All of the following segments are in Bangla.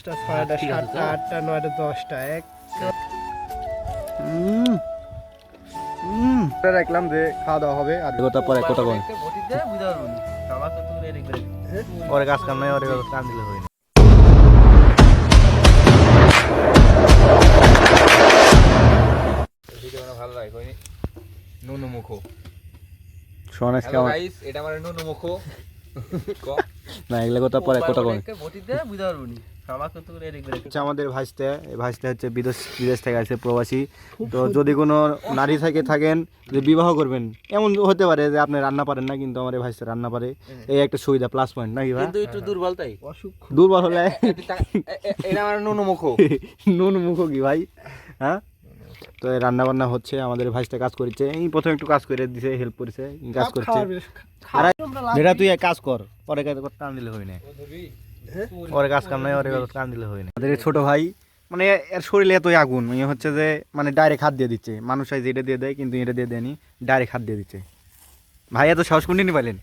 ছয়টা সাতটা আটটা নয়টা দশটা রাখলাম যে খাওয়া দাওয়া হবে আর কথা পরে কথা বল ওরে কাজ কাম নাই ওরে কান দিলে হয় না ভিডিও ভালো লাগে কইনি নুনু মুখো সোনাস কেমন গাইস এটা আমার নুনু মুখো না এগুলা কথা পরে কথা বল বটিতে বুঝা পারবনি আমাদের ভাইস্তে হচ্ছে বিদেশ থেকে আসে প্রবাসী তো যদি কোনো নারী থেকে থাকেন যে বিবাহ করবেন এমন হতে পারে যে আপনি রান্না পারেন না কিন্তু আমার ভাইস্তে রান্না পারে এই একটা সুবিধা প্লাস পয়েন্ট নাকি ভাই কিন্তু একটু দুর্বল তাই দুর্বল হলে এটা আমার নুনু মুখো কি ভাই হ্যাঁ তো রান্না বান্না হচ্ছে আমাদের ভাইস্তে কাজ করছে এই প্রথম একটু কাজ করে দিছে হেল্প করেছে কাজ করছে আর যেটা তুই কাজ কর পরে কাজ করতে টান দিলে হয় না ওরে কাজ কাম নাই ওরে কান দিলে হয় না আমাদের ছোট ভাই মানে এর শরীরে এতই আগুন মানে হচ্ছে যে মানে ডাইরেক্ট হাত দিয়ে দিচ্ছে মানুষ আইজ এটা দিয়ে দেয় কিন্তু এটা দিয়ে দেয়নি ডাইরেক্ট হাত দিয়ে দিচ্ছে ভাই এত সাহস কোনদিন নি পাইলেন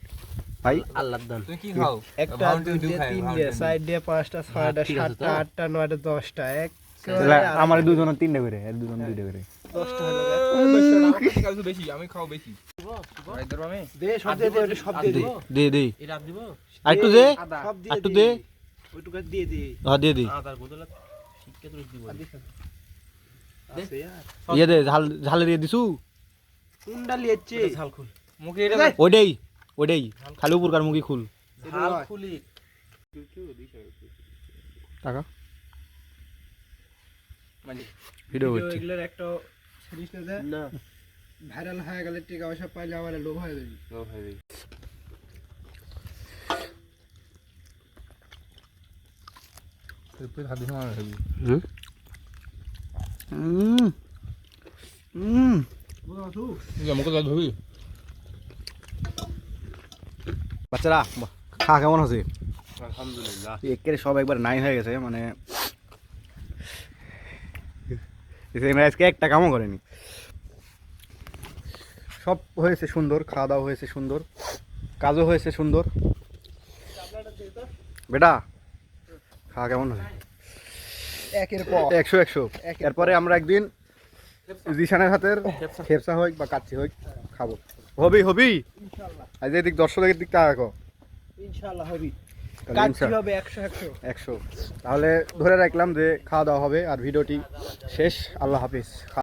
ভাই আল্লাহর দান তুই কি খাও একটা দুইটা তিনটে চার দিয়ে পাঁচটা ছয়টা সাতটা আটটা নয়টা দশটা আমার দুজন তিনটে করে আর দুজন দুইটা করে 10টা হলো বেশি আমি খাও বেশি ভাই দরবামে দে সব দে দে সব দে দে দে এটা দিব আর একটু দে সব দিয়ে একটু দে ওইটুকু দিয়ে দে হ্যাঁ দিয়ে দে আদার বদলে শিক্ষা তুই দিব ইয়ে দে ঝাল দিয়ে দিছু কোনটা লিয়েছে ঝাল খুল মুখে এটা ওইটাই খালি উপরকার মুখি খুল ঝাল খুলি টাকা মানে ভিডিও হচ্ছে এগুলোর একটা জিনিস না ভাইরাল হয়ে গেলে টাকা পয়সা পাইলে আমার লোভ হয়ে যাবে তুই হাত দিয়ে মার হেবি মুখে যা ধুবি বাচ্চারা খাওয়া কেমন আছে আলহামদুলিল্লাহ একের সব একবার নাই হয়ে গেছে মানে আজকে একটা কামও করেনি সব হয়েছে সুন্দর খাওয়া দাওয়া হয়েছে সুন্দর কাজও হয়েছে সুন্দর বেটা খাওয়া কেমন হয় একের পর 100 এরপরে আমরা একদিন জিশানের হাতের খেপসা হোক বা কাচ্চি হোক খাবো হবি আজ এদিক দর্শকের দিক তাকাও ইনশাআল্লাহ হবি তাহলে কাচ্চি হবে 100 100 তাহলে ধরে রাখলাম যে খাওয়া দাওয়া হবে আর ভিডিওটি শেষ আল্লাহ হাফিজ।